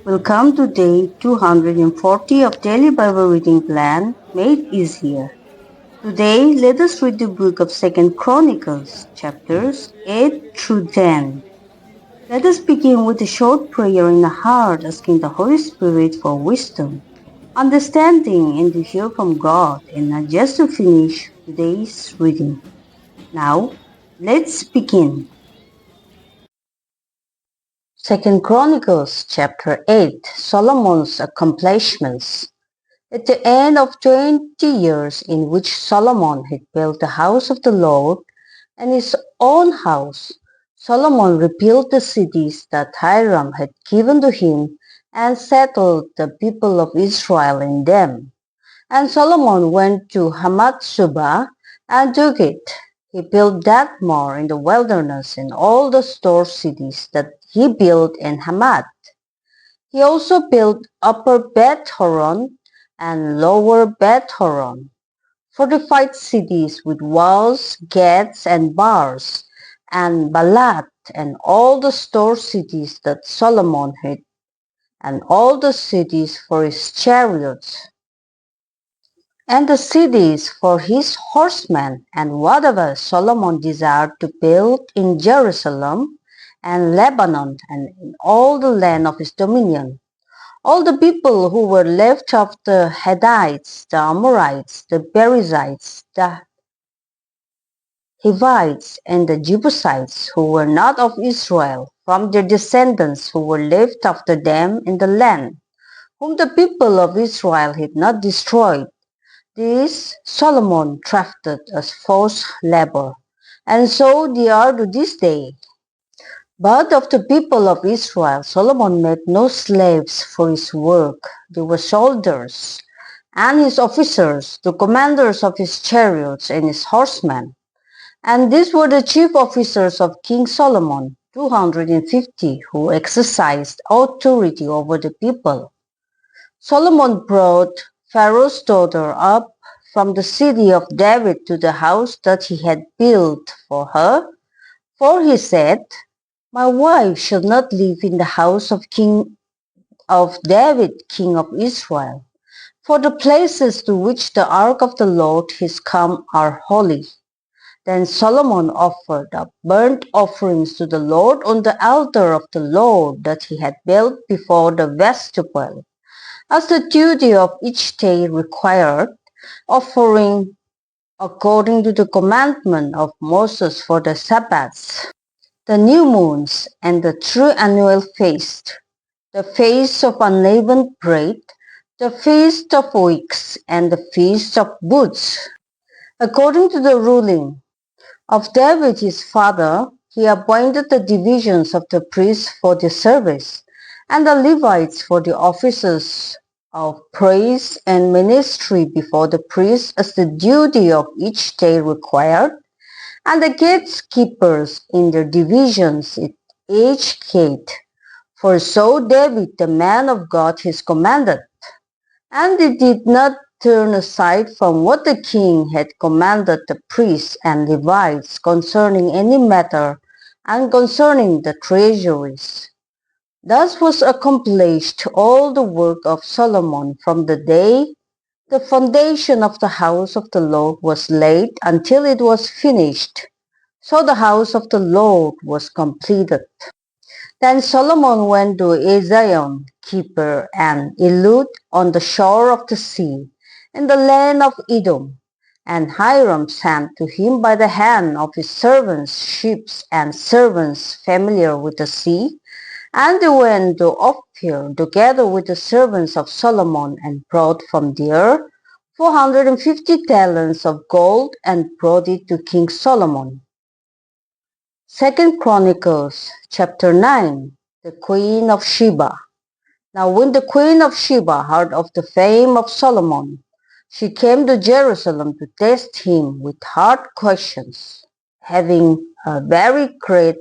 Welcome to day 240 of Daily Bible Reading Plan Made Easier. Today, let us read the book of 2nd Chronicles, chapters 8 through 10. Let us begin with a short prayer in the heart, asking the Holy Spirit for wisdom, understanding, and to hear from God, and not just to finish today's reading. Now, let's begin. 2nd Chronicles, chapter 8, Solomon's accomplishments. At the end of 20 years in which Solomon had built the house of the Lord and his own house, Solomon rebuilt the cities that Hiram had given to him and settled the people of Israel in them. And Solomon went to Hamath-shobah and took it. He built that more in the wilderness and all the store cities that he built in Hamath. He also built Upper Beth-horon and Lower Beth-horon, fortified cities with walls, gates, and bars, and Balat and all the store cities that Solomon had, and all the cities for his chariots, and the cities for his horsemen, and whatever Solomon desired to build in Jerusalem and Lebanon and in all the land of his dominion. All the people who were left of the Hittites, the Amorites, the Perizzites, the Hivites, and the Jebusites who were not of Israel, from their descendants who were left after them in the land, whom the people of Israel had not destroyed, these Solomon drafted as forced labor, and so they are to this day. But of the people of Israel, Solomon made no slaves for his work. They were soldiers, and his officers, the commanders of his chariots and his horsemen. And these were the chief officers of King Solomon, 250, who exercised authority over the people. Solomon brought Pharaoh's daughter up from the city of David to the house that he had built for her, for he said, "My wife shall not live in the house of David, king of Israel, for the places to which the ark of the Lord is come are holy." Then Solomon offered up burnt offerings to the Lord on the altar of the Lord that he had built before the vestibule, as the duty of each day required, offering according to the commandment of Moses for the Sabbaths, the new moons, and the triannual feast, the feast of unleavened bread, the feast of weeks, and the feast of booths. According to the ruling of David his father, he appointed the divisions of the priests for the service, and the Levites for the offices of praise and ministry before the priests as the duty of each day required, and the gatekeepers in their divisions at each gate. For so David the man of God has commanded, and they did not turn aside from what the king had commanded the priests and Levites concerning any matter and concerning the treasuries. Thus was accomplished all the work of Solomon from the day the foundation of the house of the Lord was laid until it was finished. So the house of the Lord was completed. Then Solomon went to Ezion, Keber, and Elud on the shore of the sea, in the land of Edom. And Hiram sent to him by the hand of his servants ships and servants familiar with the sea. And they went to Ophir together with the servants of Solomon and brought from there 450 talents of gold and brought it to King Solomon. 2nd Chronicles chapter 9, the Queen of Sheba. Now when the Queen of Sheba heard of the fame of Solomon, she came to Jerusalem to test him with hard questions, having a very great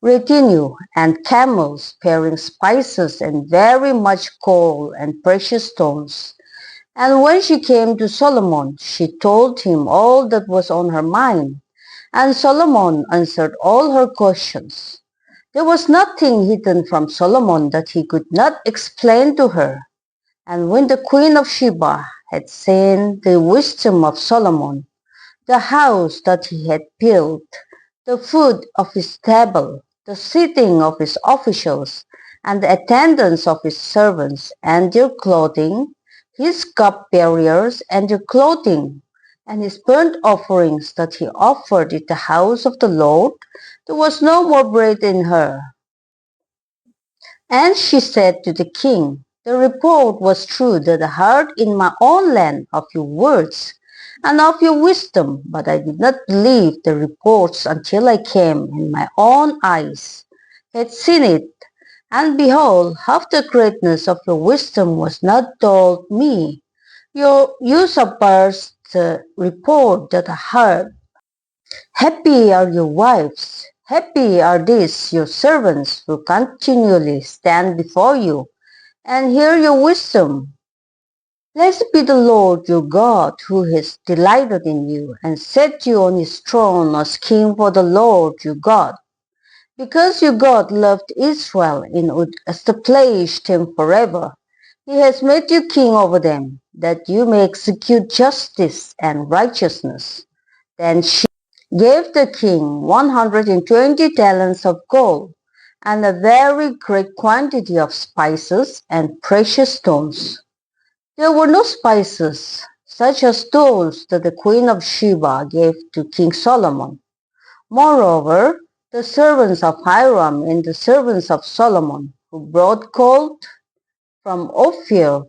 retinue and camels bearing spices and very much gold and precious stones. And when she came to Solomon, she told him all that was on her mind. And Solomon answered all her questions. There was nothing hidden from Solomon that he could not explain to her. And when the Queen of Sheba had seen the wisdom of Solomon, the house that he had built, the food of his table, the sitting of his officials, and the attendance of his servants, and their clothing, his cupbearers and their clothing, and his burnt offerings that he offered in the house of the Lord, there was no more bread in her. And she said to the king, the report was true that I heard in my own land of your words and of your wisdom, but I did not believe the reports until I came and my own eyes had seen it. And behold, half the greatness of your wisdom was not told me. Your usurpers the report that I heard. Happy are your wives, happy are these your servants who continually stand before you and hear your wisdom. Blessed be the Lord your God who has delighted in you and set you on his throne as king for the Lord your God. Because your God loved Israel and would establish him forever, he has made you king over them, that you may execute justice and righteousness. Then she gave the king 120 talents of gold and a very great quantity of spices and precious stones. There were no spices such as those that the queen of Sheba gave to King Solomon. Moreover, the servants of Hiram and the servants of Solomon, who brought gold from Ophir,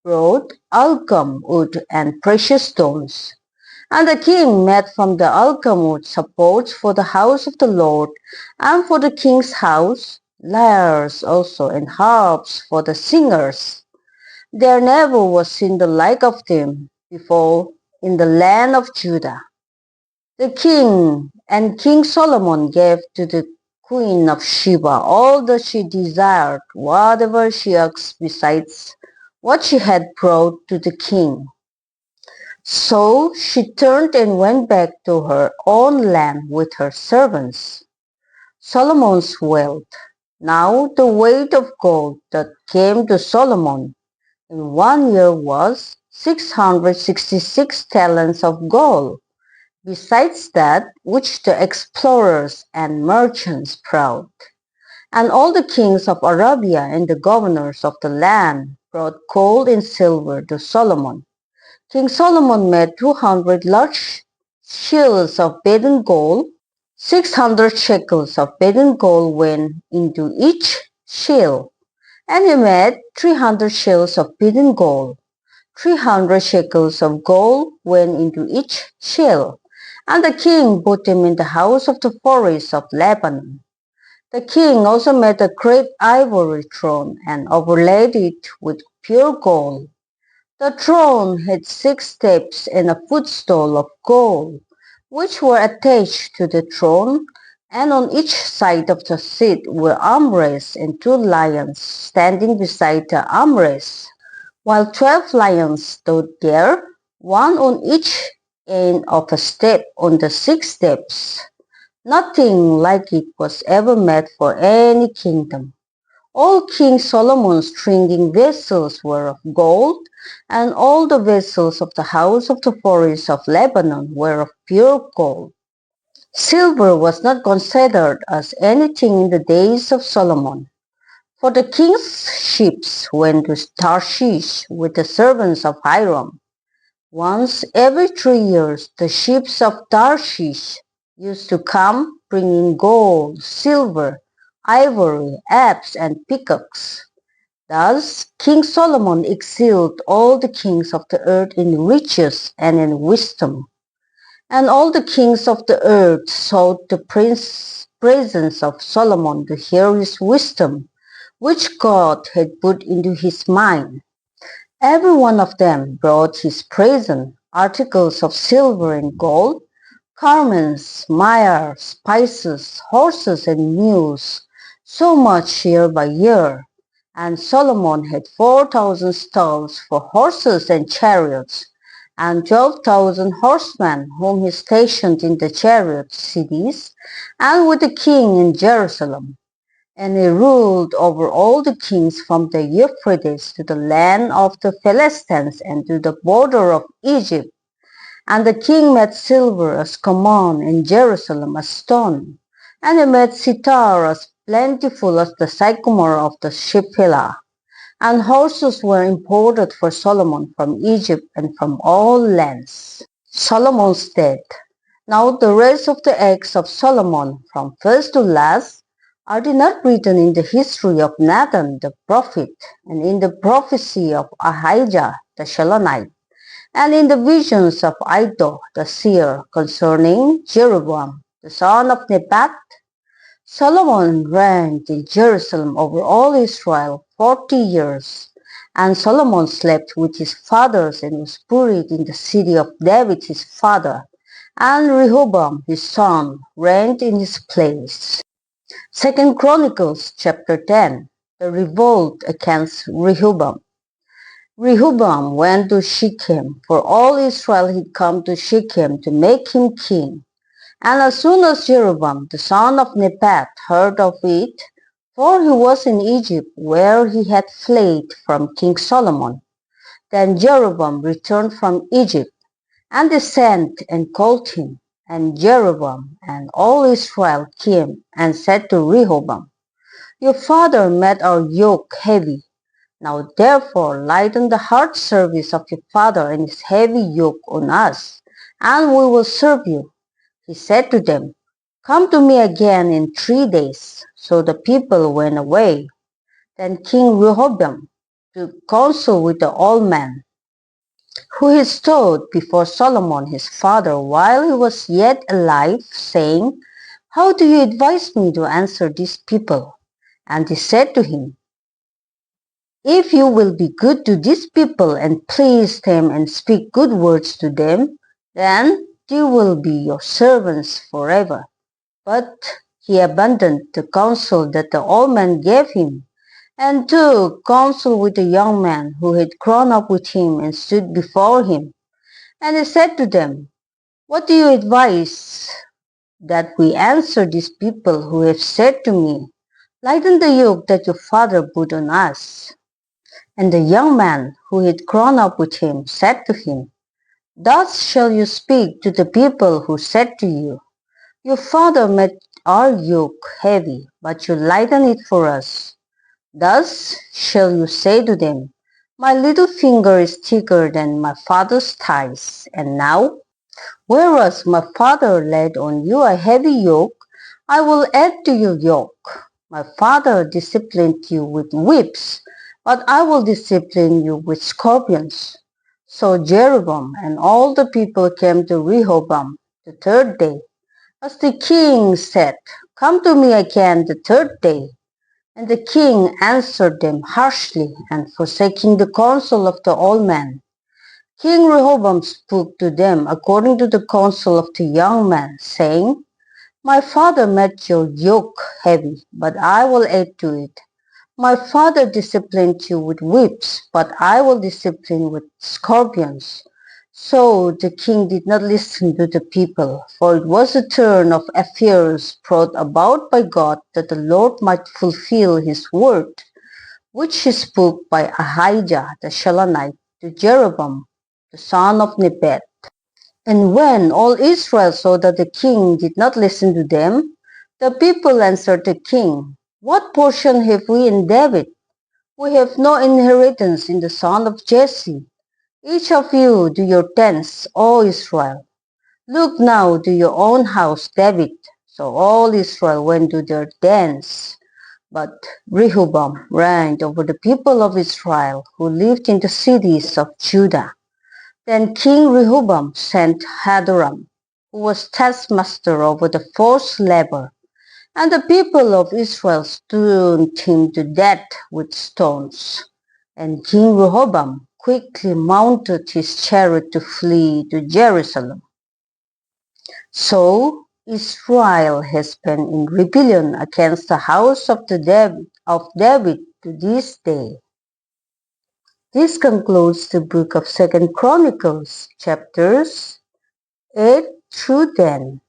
brought algum wood and precious stones. And the king made from the algum wood supports for the house of the Lord, and for the king's house, lyres also and harps for the singers. There never was seen the like of them before in the land of Judah. The king and King Solomon gave to the queen of Sheba all that she desired, whatever she asked besides what she had brought to the king. So she turned and went back to her own land with her servants. Solomon's wealth. Now the weight of gold that came to Solomon in 1 year was 666 talents of gold, besides that which the explorers and merchants brought. And all the kings of Arabia and the governors of the land brought gold and silver to Solomon. King Solomon made 200 large shields of beaten gold. 600 shekels of beaten gold went into each shield, and he made 300 shields of beaten gold. 300 shekels of gold went into each shield, and the king put them in the house of the forest of Lebanon. The king also made a great ivory throne and overlaid it with pure gold. The throne had 6 steps and a footstool of gold, which were attached to the throne, and on each side of the seat were armrests and 2 lions standing beside the armrests, while 12 lions stood there, one on each end of a step on the 6 steps. Nothing like it was ever made for any kingdom. All King Solomon's drinking vessels were of gold, and all the vessels of the house of the forest of Lebanon were of pure gold. Silver was not considered as anything in the days of Solomon, for the king's ships went to Tarshish with the servants of Hiram. Once every 3 years the ships of Tarshish used to come bringing gold, silver, ivory, apes, and peacocks. Thus King Solomon excelled all the kings of the earth in riches and in wisdom. And all the kings of the earth sought the presence of Solomon to hear his wisdom, which God had put into his mind. Every one of them brought his present, articles of silver and gold, garments, myrrh, spices, horses and mules, so much year by year. And Solomon had 4,000 stalls for horses and chariots, and 12,000 horsemen whom he stationed in the chariot cities, and with the king in Jerusalem. And he ruled over all the kings from the Euphrates to the land of the Philistines and to the border of Egypt. And the king made silver as common in Jerusalem as stone, and he made cedar as plentiful as the sycamore of the Shephelah. And horses were imported for Solomon from Egypt and from all lands. Solomon's death. Now the rest of the acts of Solomon, from first to last, are they not written in the history of Nathan the prophet, and in the prophecy of Ahijah the Shilonite, and in the visions of Iddo the seer concerning Jeroboam the son of Nebat? Solomon reigned in Jerusalem over all Israel 40 years, and Solomon slept with his fathers and was buried in the city of David his father, and Rehoboam his son reigned in his place. 2 Chronicles chapter 10. The revolt against Rehoboam. Rehoboam went to Shechem, for all Israel had come to Shechem to make him king. And as soon as Jeroboam the son of Nebat heard of it, for he was in Egypt where he had fled from King Solomon, then Jeroboam returned from Egypt, and they sent and called him. And Jeroboam and all Israel came and said to Rehoboam, Your father made our yoke heavy. Now therefore lighten the hard service of your father and his heavy yoke on us, and we will serve you. He said to them, Come to me again in 3 days. So the people went away. Then King Rehoboam took counsel with the old man, who he stood before Solomon his father while he was yet alive, saying, How do you advise me to answer these people? And he said to him, If you will be good to these people and please them and speak good words to them, then they will be your servants forever. But he abandoned the counsel that the old man gave him, and took counsel with the young man who had grown up with him and stood before him. And he said to them, What do you advise that we answer these people who have said to me, Lighten the yoke that your father put on us? And the young man who had grown up with him said to him, Thus shall you speak to the people who said to you, Your father made our yoke heavy, but you lighten it for us. Thus shall you say to them, My little finger is thicker than my father's thighs, and now, whereas my father laid on you a heavy yoke, I will add to your yoke. My father disciplined you with whips, but I will discipline you with scorpions. So Jeroboam and all the people came to Rehoboam the 3rd day, as the king said, Come to me again the 3rd day. And the king answered them harshly, and forsaking the counsel of the old man, King Rehoboam spoke to them according to the counsel of the young man, saying, My father made your yoke heavy, but I will add to it. My father disciplined you with whips, but I will discipline with scorpions. So the king did not listen to the people, for it was a turn of affairs brought about by God that the Lord might fulfill his word, which he spoke by Ahijah the Shilonite to Jeroboam the son of Nebat. And when all Israel saw that the king did not listen to them, the people answered the king, What portion have we in David? We have no inheritance in the son of Jesse. Each of you do your tents, O Israel. Look now to your own house, David. So all Israel went to their tents. But Rehoboam reigned over the people of Israel who lived in the cities of Judah. Then King Rehoboam sent Hadoram, who was taskmaster over the forced labor, and the people of Israel stoned him to death with stones. And King Rehoboam quickly mounted his chariot to flee to Jerusalem. So Israel has been in rebellion against the house of David to this day. This concludes the book of 2 Chronicles, chapters 8 through 10.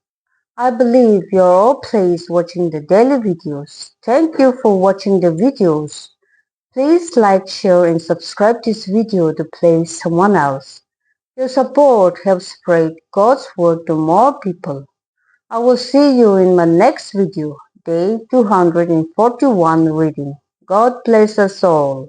I believe you're all pleased watching the daily videos. Thank you for watching the videos. Please like, share and subscribe this video to please someone else. Your support helps spread God's word to more people. I will see you in my next video, day 241 reading. God bless us all.